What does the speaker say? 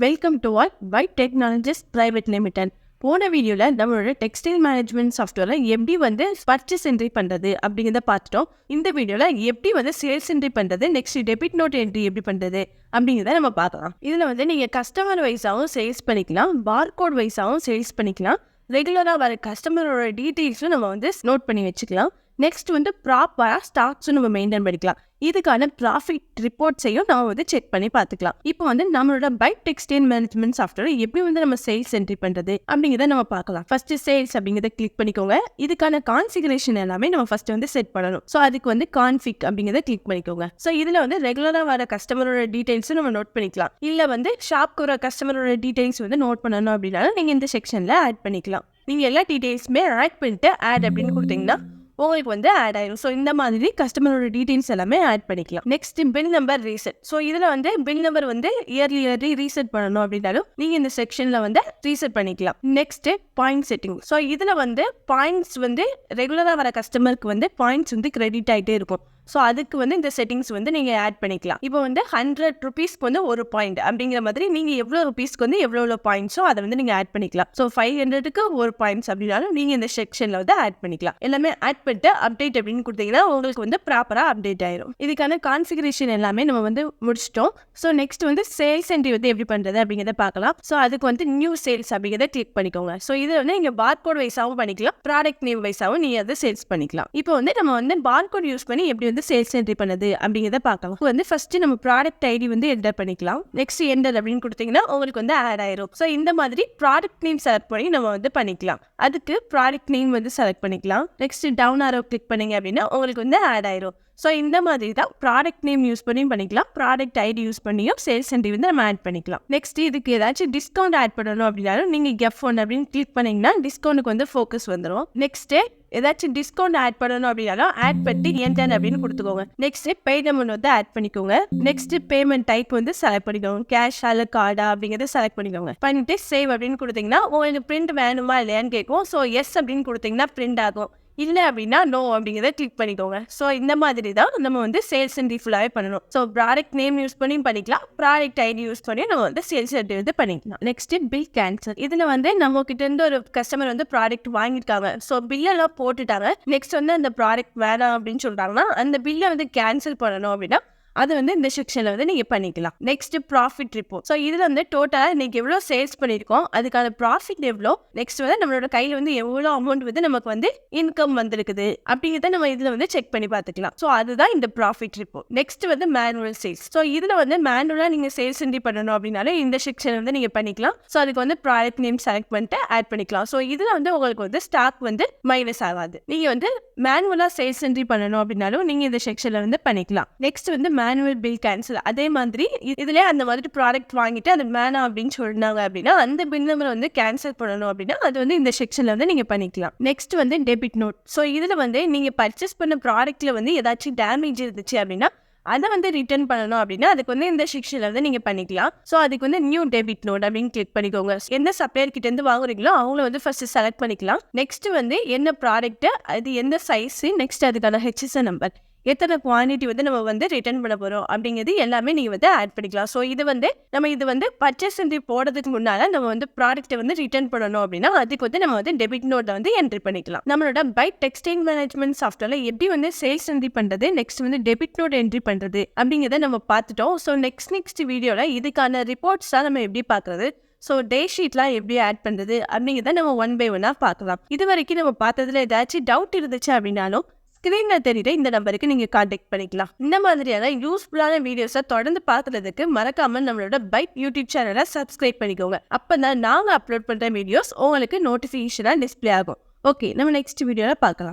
Welcome to All By Technologies Private Limited. போன வீடியோவில் நம்மளோட டெக்ஸ்டைல் மேனேஜ்மெண்ட் சாஃப்ட்வேரில் எப்படி பர்ச்சேஸ் என்ட்ரி பண்ணுறது அப்படிங்கிறத பார்த்துட்டோம். இந்த வீடியோவில் எப்படி சேல்ஸ் என்ட்ரி பண்ணுறது, நெக்ஸ்ட் டெபிட் நோட் என்ட்ரி எப்படி பண்ணுறது அப்படிங்கிறத நம்ம பார்க்கலாம். இதில் நீங்கள் கஸ்டமர் வைஸாகவும் சேல்ஸ் பண்ணிக்கலாம், பார்கோட் வைஸாகவும் சேல்ஸ் பண்ணிக்கலாம், ரெகுலராக வர கஸ்டமரோட டீட்டெயில்ஸும் நம்ம நோட் பண்ணி வச்சுக்கலாம். நெக்ஸ்ட் ப்ராப்பராக ஸ்டாக்ஸும் நம்ம மெயின்டைன் பண்ணிக்கலாம். இதுக்கான ப்ராஃபிட் ரிப்போர்ட்ஸையும் நம்ம செக் பண்ணி பார்த்துக்கலாம். இப்போ நம்மளோட பை டெக்ஸ்டைல் மேனேஜ்மெண்ட் சாஃப்ட்வேர் எப்படி நம்ம சேல்ஸ் என்ட்ரி பண்ணுறது அப்படிங்கிறத நம்ம பார்க்கலாம். ஃபர்ஸ்ட் சேல்ஸ் அப்படிங்கிறத கிளிக் பண்ணிக்கோங்க. இதுக்கான கான்ஃபிகரேஷன் எல்லாமே நம்ம ஃபர்ஸ்ட் செட் பண்ணணும். ஸோ அதுக்கு கான்ஃபிக் அப்படிங்கிறத கிளிக் பண்ணிக்கோங்க. ஸோ இதில் ரெகுலராக வர கஸ்டமரோட டீடைல்ஸும் நம்ம நோட் பண்ணிக்கலாம். இல்லை ஷாப்க்கு வர கஸ்டமரோட டீடைல்ஸ் நோட் பண்ணணும் அப்படின்னாலும் நீங்கள் இந்த செக்ஷனில் ஆட் பண்ணிக்கலாம். நீங்கள் எல்லா டீடைல்ஸுமே ஆட் பண்ணிட்டு ஆட் அப்படின்னு கொடுத்தீங்கன்னா உங்களுக்கு ஆட் ஆயிடும். ஸோ இந்த மாதிரி கஸ்டமரோட டீடைல்ஸ் எல்லாமே ஆட் பண்ணிக்கலாம். Next bill number reset. So இதில் பில் நம்பர் இயர்லி ரீசெட் பண்ணணும் அப்படின்னாலும் நீங்கள் இந்த செக்ஷனில் ரீசெட் பண்ணிக்கலாம். Next point setting. ஸோ இதில் பாயிண்ட்ஸ் ரெகுலராக வர கஸ்டமருக்கு பாயிண்ட்ஸ் கிரெடிட் ஆகிட்டே இருக்கும். ஸோ அதுக்கு இந்த செட்டிங்ஸ் நீங்கள் ஆட் பண்ணிக்கலாம். இப்போ 100 ருபீஸ்க்கு ஒரு பாயிண்ட் அப்படிங்கிற மாதிரி நீங்கள் எவ்வளோ ருபீஸ்க்கு எவ்வளோ பாயிண்ட்ஸோ அதை நீங்கள் ஆட் பண்ணிக்கலாம். ஸோ 500க்கு ஒரு பாயிண்ட்ஸ் அப்படின்னாலும் நீங்கள் இந்த செக்ஷனில் ஆட் பண்ணிக்கலாம். எல்லாமே ஆட் பண்ணிட்டு அப்டேட் அப்படின்னு கொடுத்தீங்கன்னா உங்களுக்கு ப்ராப்பராக அப்டேட் ஆயிரும். இதுக்கான கான்ஃபிகரேஷன் எல்லாமே நம்ம முடிச்சிட்டோம். ஸோ நெக்ஸ்ட் சேல்ஸ் என்ட்ரி எப்படி பண்ணுறது அப்படிங்கிறத பார்க்கலாம். ஸோ அதுக்கு நியூ சேல்ஸ் அப்படிங்கிறத கிளிக் பண்ணிக்கோங்க. ஸோ இது நீங்கள் பார்கோட் வைஸாகவும் பண்ணிக்கலாம், ப்ராடக்ட் நேம் வைஸாகவும் நீங்கள் அதை சேல்ஸ் பண்ணிக்கலாம். இப்போ நம்ம பார்கோட் யூஸ் பண்ணி எப்படி சேல்ஸ் என்ட்ரி பண்ணது அப்படிங்கிறத பார்க்கலாம். ஃபர்ஸ்ட் நம்ம ப்ராடக்ட் ஐடி என்டர் பண்ணிக்கலாம். நெக்ஸ்ட் என்டர் அப்படின்னு கொடுத்தீங்கன்னா உங்களுக்கு ஆட் ஆயிரும். ஸோ இந்த மாதிரி ப்ராடக்ட் நேம் செலக்ட் பண்ணி நம்ம பண்ணிக்கலாம். அதுக்கு ப்ராடக்ட் நேம் செலக்ட் பண்ணிக்கலாம். நெக்ஸ்ட் டவுன் ஆரோ கிளிக் பண்ணீங்க அப்படின்னா உங்களுக்கு ஆட் ஆயிரும். ஸோ இந்த மாதிரி தான் ப்ராடக்ட் நேம் யூஸ் பண்ணியும் பண்ணிக்கலாம், ப்ராடக்ட் ஐடி யூஸ் பண்ணியும் சேல்ஸ் என்ட்ரி நம்ம ஆட் பண்ணிக்கலாம். நெக்ஸ்ட் இதுக்கு ஏதாச்சும் டிஸ்கவுண்ட் ஆட் பண்ணணும் அப்படின்னாலும் நீங்கள் F1 அப்படின்னு கிளிக் பண்ணீங்கன்னா டிஸ்கவுண்ட்டுக்கு ஃபோக்கஸ் வந்துடும். நெக்ஸ்ட் ஏதாச்சும் டிஸ்கவுண்ட் ஆட் பண்ணணும் அப்படின்னாலும் ஆட் பண்ணி என்டர் அப்படின்னு கொடுத்துக்கோங்க. நெக்ஸ்ட் பேமெண்ட் அமௌண்ட் ஆட் பண்ணிக்கோங்க. நெக்ஸ்ட் பேமெண்ட் டைப் செலக்ட் பண்ணிக்கோங்க. கேஷ் அல்ல கார்டா அப்படிங்கிறத செலக்ட் பண்ணிக்கோங்க. பண்ணிட்டு சேவ் அப்படின்னு கொடுத்தீங்கன்னா உங்களுக்கு பிரிண்ட் வேணுமா இல்லையான்னு கேட்கும். ஸோ எஸ் அப்படின்னு கொடுத்தீங்கன்னா பிரிண்ட் ஆகும். இல்லை அப்படின்னா நோ அப்படிங்கிறத கிளிக் பண்ணிக்கோங்க. ஸோ இந்த மாதிரி தான் நம்ம சேல்ஸ் என்ட்ரி ஃபுல்லாகவே பண்ணணும். ஸோ ப்ராடக்ட் நேம் யூஸ் பண்ணியும் பண்ணிக்கலாம், ப்ராடக்ட் ஐடி யூஸ் பண்ணி நம்ம சேல்ஸ் என்ட்ரி பண்ணிக்கலாம். Next bill cancel. இதில் நம்ம கிட்ட இருந்து ஒரு கஸ்டமர் ப்ராடக்ட் வாங்கியிருக்காங்க. ஸோ பில்லெல்லாம் போட்டுட்டாங்க. நெக்ஸ்ட் அந்த ப்ராடக்ட் வேணாம் அப்படின்னு சொல்கிறாங்கன்னா அந்த பில்லை கேன்சல் பண்ணணும் அப்படின்னா அது இந்த செக்ஷனில் நீங்கள் பண்ணிக்கலாம். Next profit report. ஸோ இதில் டோட்டலாக இன்னைக்கு எவ்வளோ சேல்ஸ் பண்ணியிருக்கோம், அதுக்கான ப்ராஃபிட் எவ்வளோ, நெக்ஸ்ட் நம்மளோட கையில் எவ்வளோ அமௌண்ட் நமக்கு இன்கம் வந்திருக்குது அப்படிங்கிறத நம்ம இதில் செக் பண்ணி பார்த்துக்கலாம். ஸோ அதுதான் இந்த profit report. Next manual sales. So இதில் மேனுவலாக நீங்கள் சேல்ஸ் என்ட்ரி பண்ணணும் அப்படின்னாலும் இந்த செக்ஷன் நீங்கள் பண்ணிக்கலாம். ஸோ அதுக்கு ப்ராடக்ட் நேம் செலக்ட் பண்ணிட்டு ஆட் பண்ணிக்கலாம். ஸோ இதில் உங்களுக்கு ஸ்டாக் மைனஸ் ஆகாது. நீங்கள் மேனுவலாக சேல்ஸ் என்ட்ரி பண்ணணும் அப்படின்னாலும் நீங்கள் இந்த செக்ஷனில் பண்ணிக்கலாம். Next manual bill cancel. அதே மாதிரி இதுல அந்த மாதிரி ப்ராடக்ட் வாங்கிட்டு அது வேணாம் அப்படின்னு சொன்னாங்க அப்படின்னா அந்த பில் நம்பர் கேன்சல் பண்ணணும் அப்படின்னா அது இந்த செக்ஷன்ல நீங்க பண்ணிக்கலாம். Next debit note. ஸோ இதுல நீங்க பர்ச்சேஸ் பண்ண ப்ராடக்ட்ல ஏதாச்சும் டேமேஜ் இருந்துச்சு அப்படின்னா அதை ரிட்டர்ன் பண்ணணும் அப்படின்னா அதுக்கு இந்த செக்ஷன்ல நீங்க பண்ணிக்கலாம். ஸோ அதுக்கு நியூ டெபிட் நோட் அப்படின்னு கிளிக் பண்ணிக்கோங்க. எந்த சப்ளையர் கிட்ட இருந்து வாங்குறீங்களோ அவங்கள ஃபர்ஸ்ட் செலக்ட் பண்ணிக்கலாம். நெக்ஸ்ட் என்ன ப்ராடக்ட், அது எந்த சைஸ், நெக்ஸ்ட் அதுக்கான HSN நம்பர், எத்தனை குவான்டிட்டி நம்ம ரிட்டர்ன் பண்ண போகிறோம் அப்படிங்கிறது எல்லாமே நீங்கள் ஆட் பண்ணிக்கலாம். ஸோ இது நம்ம இது பர்ச்சேஸ் என்ட்ரி போடுறதுக்கு முன்னால் நம்ம ப்ராடக்ட்டை ரிட்டர்ன் பண்ணணும் அப்படின்னா அதுக்கு நம்ம டெபிட் நோட்டை என்ட்ரி பண்ணிக்கலாம். நம்மளோட பை டெக்ஸ்டைல் மேனேஜ்மெண்ட் சாஃப்ட்வேர்ல எப்படி சேல்ஸ் என்ட்ரி பண்ணுறது, நெக்ஸ்ட் டெபிட் நோட் என்ட்ரி பண்ணுறது அப்படிங்கிறத நம்ம பார்த்துட்டோம். ஸோ நெக்ஸ்ட் வீடியோவில் இதுக்கான ரிப்போர்ட்ஸ் தான் நம்ம எப்படி பார்க்குறது, ஸோ டே ஷீட்லாம் எப்படி ஆட் பண்ணுறது அப்படிங்கிறத நம்ம 1 by 1 பார்க்கலாம். இது வரைக்கும் நம்ம பார்த்ததுல ஏதாச்சும் டவுட் இருந்துச்சு அப்படின்னாலும் ஸ்க்ரீன்ல தெரியுற இந்த நம்பருக்கு நீங்க கான்டாக்ட் பண்ணிக்கலாம். இந்த மாதிரியான யூஸ்ஃபுல்லான வீடியோஸை தொடர்ந்து பார்க்கறதுக்கு மறக்காம நம்மளோட பைட் யூடியூப் சேனலை சப்ஸ்கிரைப் பண்ணிக்கோங்க. அப்பதான் நாங்க அப்லோட் பண்ற வீடியோஸ் உங்களுக்கு நோட்டிஃபிகேஷனா டிஸ்பிளே ஆகும். ஓகே, நம்ம நெக்ஸ்ட் வீடியோல பார்க்கலாம்.